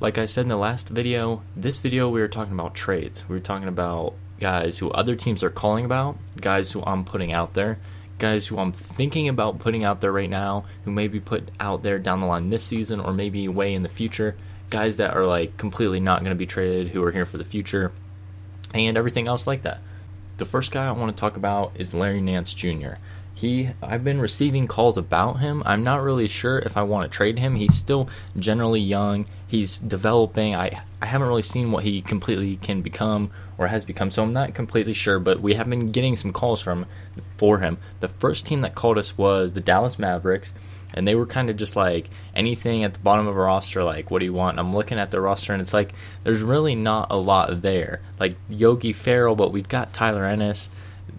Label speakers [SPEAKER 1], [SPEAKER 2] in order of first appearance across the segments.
[SPEAKER 1] like I said in the last video, this video we were talking about trades. We were talking about guys who other teams are calling about, guys who I'm putting out there, guys who I'm thinking about putting out there right now, who may be put out there down the line this season or maybe way in the future, guys that are like completely not going to be traded, who are here for the future, and everything else like that. The first guy I want to talk about is Larry Nance Jr. I've been receiving calls about him. I'm not really sure if I want to trade him. He's still generally young. He's developing. I haven't really seen what he completely can become or has become, so I'm not completely sure, but we have been getting some calls for him. The first team that called us was the Dallas Mavericks, and they were kind of just like anything at the bottom of a roster, like, what do you want? And I'm looking at the roster, and it's like there's really not a lot there. Like Yogi Ferrell, but we've got Tyler Ennis.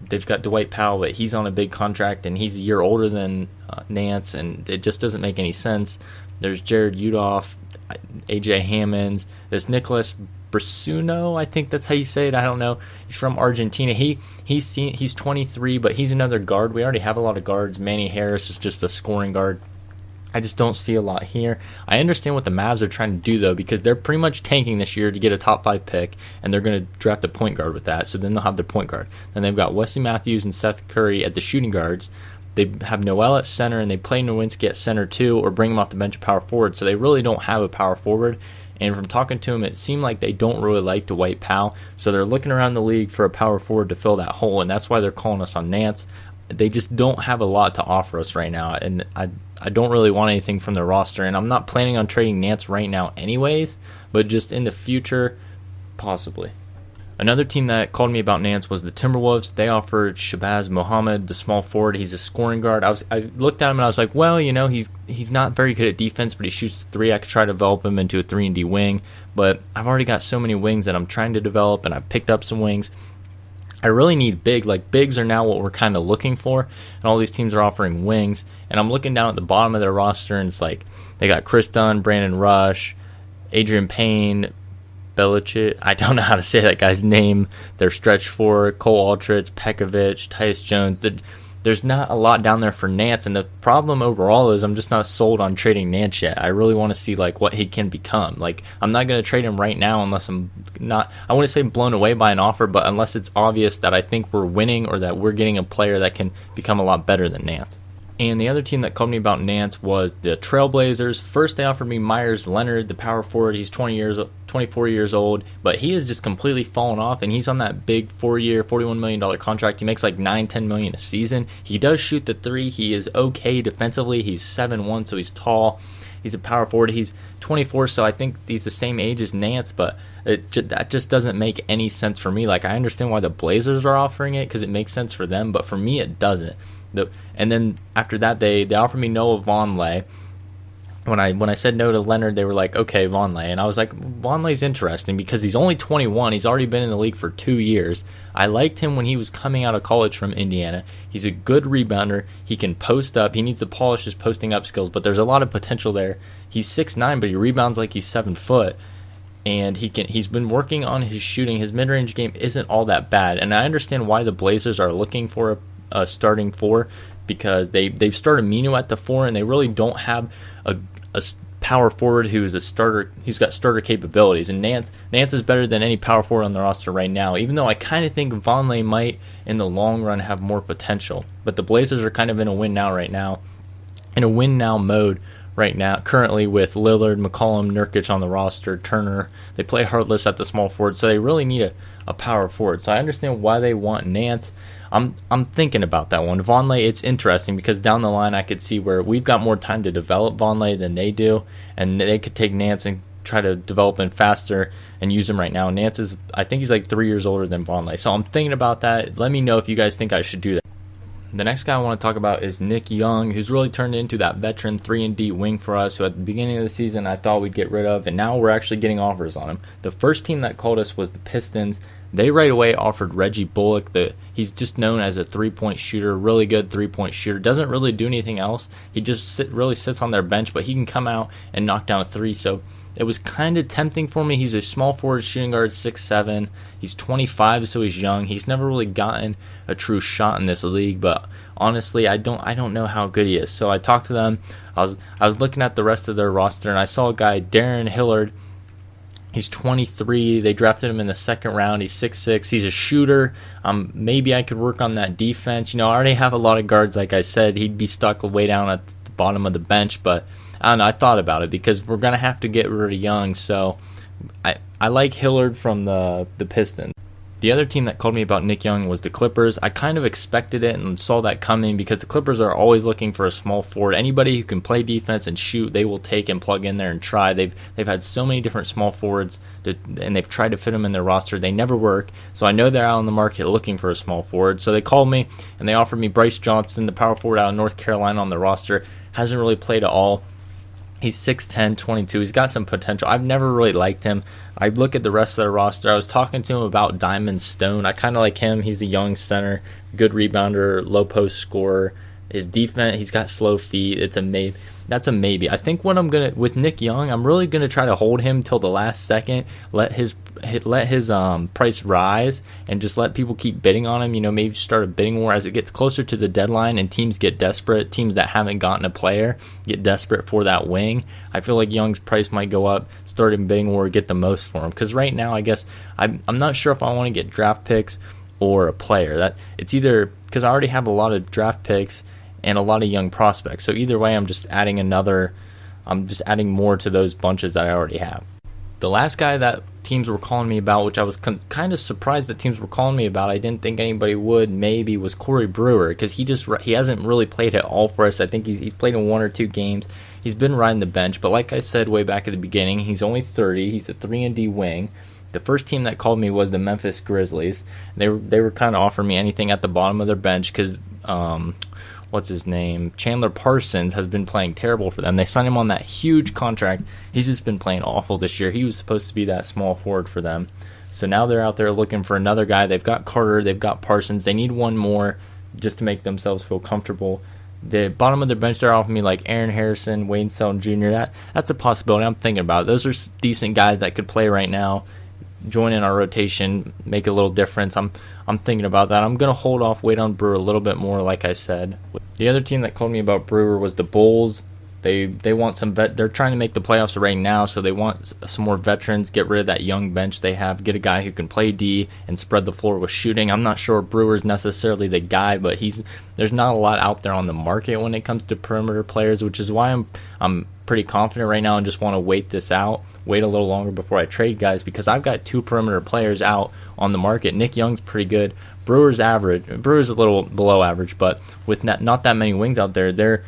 [SPEAKER 1] They've got Dwight Powell, but he's on a big contract, and he's a year older than Nance, and it just doesn't make any sense. There's Jared Udoff, AJ Hammonds, this Nicholas Brasuno, I think that's how you say it. I don't know. He's from Argentina. He's 23, but he's another guard. We already have a lot of guards. Manny Harris is just a scoring guard. I just don't see a lot here. I understand what the Mavs are trying to do, though, because they're pretty much tanking this year to get a top 5 pick, and they're going to draft a point guard with that, so then they'll have their point guard. Then they've got Wesley Matthews and Seth Curry at the shooting guards. They have Noel at center, and they play Nowinski at center, too, or bring him off the bench at power forward, so they really don't have a power forward. And from talking to him, it seemed like they don't really like Dwight Powell, so they're looking around the league for a power forward to fill that hole, and that's why they're calling us on Nance. They just don't have a lot to offer us right now, and I don't really want anything from their roster, and I'm not planning on trading Nance right now anyways, but just in the future, possibly. Another team that called me about Nance was the Timberwolves. They offered Shabazz Muhammad, the small forward. He's a scoring guard. I looked at him and I was like, well, he's not very good at defense, but he shoots three. I could try to develop him into a 3-and-D wing, but I've already got so many wings that I'm trying to develop, and I've picked up some wings. I really need bigs are now what we're kind of looking for, and all these teams are offering wings, and I'm looking down at the bottom of their roster, and it's like they got Chris Dunn, Brandon Rush, Adrian Payne, Belichick, I don't know how to say that guy's name, their stretch four, Cole Aldrich, Pekovic, Tyus Jones. There's not a lot down there for Nance, and the problem overall is I'm just not sold on trading Nance yet. I really want to see like what he can become. Like, I'm not going to trade him right now unless I wouldn't say blown away by an offer, but unless it's obvious that I think we're winning or that we're getting a player that can become a lot better than Nance. And the other team that called me about Nance was the Trailblazers. First, they offered me Myers Leonard, the power forward. He's 24 years old, but he has just completely fallen off, and he's on that big 4-year, $41 million contract. He makes like $9-10 million a season. He does shoot the three. He is okay defensively. He's 7'1", so he's tall. He's a power forward. He's 24, so I think he's the same age as Nance, but that just doesn't make any sense for me. Like, I understand why the Blazers are offering it because it makes sense for them, but for me, it doesn't. And then after that, they offered me Noah Vonleh. When I said no to Leonard, they were like, okay, Vonleh. And I was like, Vonleh's interesting because he's only 21. He's already been in the league for 2 years. I liked him when he was coming out of college from Indiana. He's a good rebounder. He can post up. He needs to polish his posting up skills, but there's a lot of potential there. He's 6'9", but he rebounds like he's 7 foot. And he's been working on his shooting. His mid-range game isn't all that bad. And I understand why the Blazers are looking for a starting four, because they've started Mino at the 4, and they really don't have a power forward who's a starter, who's got starter capabilities. And Nance is better than any power forward on the roster right now, even though I kind of think Vonleh might in the long run have more potential. But the Blazers are kind of in a win now mode right now, currently, with Lillard, McCollum, Nurkic on the roster, Turner. They play Hartless at the small forward, so they really need a power forward. So I understand why they want Nance. I'm thinking about that one. Vonleh, it's interesting because down the line I could see where we've got more time to develop Vonleh than they do, and they could take Nance and try to develop him faster and use him right now. Nance I think he's like 3 years older than Vonleh, so I'm thinking about that. Let me know if you guys think I should do that. The next guy I want to talk about is Nick Young, who's really turned into that veteran 3-and-D wing for us, who at the beginning of the season I thought we'd get rid of, and now we're actually getting offers on him. The first team that called us was the Pistons. They right away offered Reggie Bullock. He's just known as a three-point shooter, really good three-point shooter. Doesn't really do anything else. He just really sits on their bench, but he can come out and knock down a three. So it was kind of tempting for me. He's a small forward shooting guard, 6'7". He's 25, so he's young. He's never really gotten a true shot in this league, but honestly, I don't know how good he is. So I talked to them. I was looking at the rest of their roster, and I saw a guy, Darren Hillard, He's 23. They drafted him in the second round. He's 6'6". He's a shooter. Maybe I could work on that defense. I already have a lot of guards. Like I said, he'd be stuck way down at the bottom of the bench. But I don't know. I thought about it because we're going to have to get rid of Young. So I like Hillard from the Pistons. The other team that called me about Nick Young was the Clippers. I kind of expected it and saw that coming because the Clippers are always looking for a small forward. Anybody who can play defense and shoot, they will take and plug in there and try. They've had so many different small forwards, and they've tried to fit them in their roster. They never work. So I know they're out on the market looking for a small forward. So they called me, and they offered me Bryce Johnson, the power forward out of North Carolina, on the roster. Hasn't really played at all. He's 6'10", 22. He's got some potential. I've never really liked him. I look at the rest of the roster. I was talking to him about Diamond Stone. I kind of like him. He's a young center, good rebounder, low post scorer. His defense, he's got slow feet. It's a maybe. That's a maybe. I think what I'm gonna with Nick Young, I'm really gonna try to hold him till the last second. Let his price rise and just let people keep bidding on him. Maybe start a bidding war as it gets closer to the deadline and teams get desperate. Teams that haven't gotten a player get desperate for that wing. I feel like Young's price might go up. Start a bidding war, get the most for him. Because right now, I guess I'm not sure if I want to get draft picks or a player. That it's either because I already have a lot of draft picks and a lot of young prospects. So either way, I'm just adding more to those bunches that I already have. The last guy that teams were calling me about, which I was kind of surprised that teams were calling me about, I didn't think anybody would, maybe, was Corey Brewer, because he hasn't really played at all for us. I think he's played in 1 or 2 games. He's been riding the bench, but like I said way back at the beginning, he's only 30. He's a 3-and-D wing. The first team that called me was the Memphis Grizzlies. They were kind of offering me anything at the bottom of their bench because what's his name? Chandler Parsons has been playing terrible for them. They signed him on that huge contract. He's just been playing awful this year. He was supposed to be that small forward for them. So now they're out there looking for another guy. They've got Carter. They've got Parsons. They need one more just to make themselves feel comfortable. The bottom of their bench, they're offering me like Aaron Harrison, Wayne Selden Jr. That's a possibility. I'm thinking about it. Those are decent guys that could play right now. Join in our rotation, make a little difference. I'm thinking about that. I'm going to hold off, wait on Brewer a little bit more, like I said. The other team that called me about Brewer was the Bulls. They want some they're trying to make the playoffs right now, so they want some more veterans, get rid of that young bench they have, get a guy who can play D and spread the floor with shooting. I'm not sure Brewer's necessarily the guy, but there's not a lot out there on the market when it comes to perimeter players, which is why I'm pretty confident right now and just want to wait this out. Wait a little longer before I trade guys because I've got 2 perimeter players out on the market. Nick Young's pretty good. Brewer's average. Brewer's a little below average, but with not that many wings out there,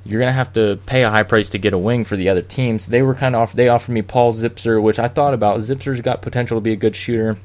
[SPEAKER 1] you're going to have to pay a high price to get a wing for the other teams. They offered me Paul Zipser, which I thought about. Zipser's got potential to be a good shooter.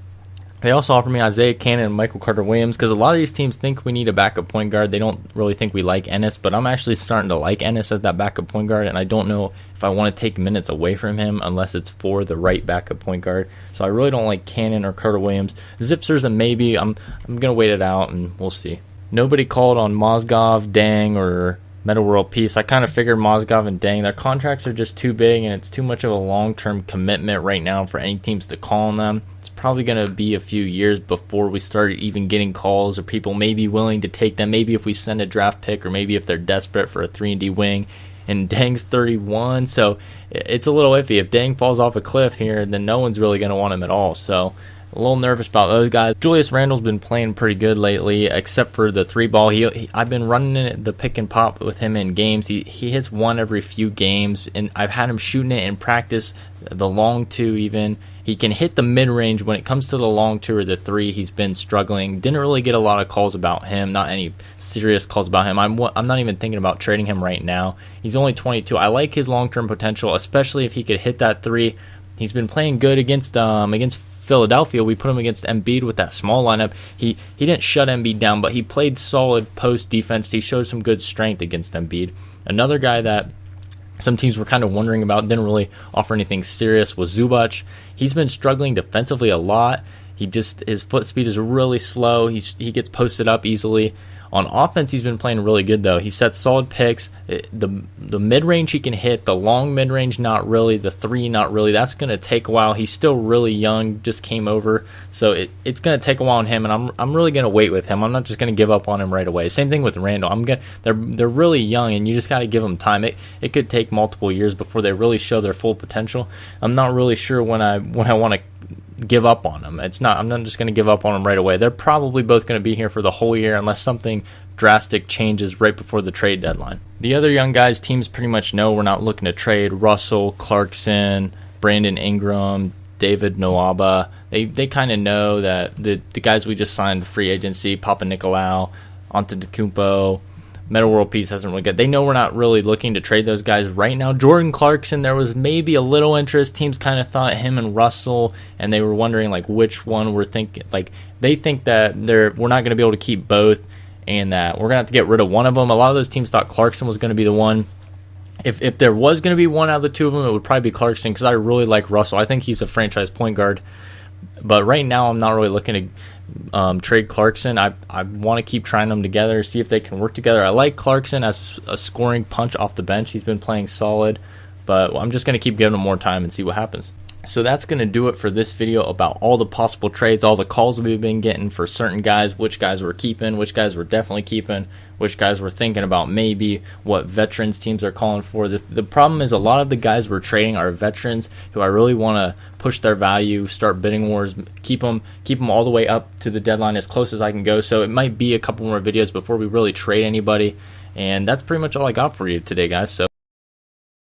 [SPEAKER 1] They also offered me Isaiah Cannon and Michael Carter-Williams because a lot of these teams think we need a backup point guard. They don't really think we like Ennis, but I'm actually starting to like Ennis as that backup point guard, and I don't know if I want to take minutes away from him unless it's for the right backup point guard. So I really don't like Cannon or Carter-Williams. Zipser's a maybe. I'm going to wait it out, and we'll see. Nobody called on Mozgov, Dang, or Meta World Peace. I kind of figured Mozgov and Dang, their contracts are just too big and it's too much of a long-term commitment right now for any teams to call on them. It's probably going to be a few years before we start even getting calls or people may be willing to take them. Maybe if we send a draft pick or maybe if they're desperate for a 3-and-D wing. And Dang's 31, so it's a little iffy. If Dang falls off a cliff here, then no one's really going to want him at all. So a little nervous about those guys. Julius Randle's been playing pretty good lately, except for the 3-ball. I've been running it, the pick and pop with him in games. He hits one every few games, and I've had him shooting it in practice, the long 2 even. He can hit the mid-range. When it comes to the long 2 or the 3, he's been struggling. Didn't really get a lot of calls about him, not any serious calls about him. I'm not even thinking about trading him right now. He's only 22. I like his long-term potential, especially if he could hit that 3. He's been playing good against Philadelphia. We put him against Embiid with that small lineup. He didn't shut Embiid down, but he played solid post defense. He showed some good strength against Embiid. Another guy that some teams were kind of wondering about, didn't really offer anything serious, was Zubac. He's been struggling defensively a lot. His foot speed is really slow. He gets posted up easily. On offense, he's been playing really good, though. He sets solid picks. The mid-range he can hit, the long mid-range not really, the 3 not really. That's going to take a while. He's still really young, just came over, so it's going to take a while on him, and I'm really going to wait with him. I'm not just going to give up on him right away. Same thing with Randall. They're really young, and you just got to give them time. It could take multiple years before they really show their full potential. I'm not really sure when I want to give up on them. I'm not just going to give up on them right away. They're probably both going to be here for the whole year unless something drastic changes right before the trade deadline. The other young guys teams pretty much know we're not looking to trade: Russell, Clarkson, Brandon Ingram, David Noaba. They kind of know that the guys we just signed free agency, Papa Nicolau, Antetokounmpo, Meta World Peace hasn't really got. They know we're not really looking to trade those guys right now. Jordan Clarkson, there was maybe a little interest. Teams kind of thought him and Russell, and they were wondering like which one we're thinking. Like they think that we're not going to be able to keep both, and that we're going to have to get rid of one of them. A lot of those teams thought Clarkson was going to be the one. If there was going to be one out of the two of them, it would probably be Clarkson, because I really like Russell. I think he's a franchise point guard. But right now, I'm not really looking to trade Clarkson. I want to keep trying them together, see if they can work together. I like Clarkson as a scoring punch off the bench. He's been playing solid, but I'm just going to keep giving him more time and see what happens. So that's going to do it for this video about all the possible trades, all the calls we've been getting for certain guys, which guys we're keeping, which guys we're definitely keeping, which guys we're thinking about maybe, what veterans teams are calling for. The problem is a lot of the guys we're trading are veterans who I really want to push their value, start bidding wars, keep them all the way up to the deadline as close as I can go. So it might be a couple more videos before we really trade anybody. And that's pretty much all I got for you today, guys. So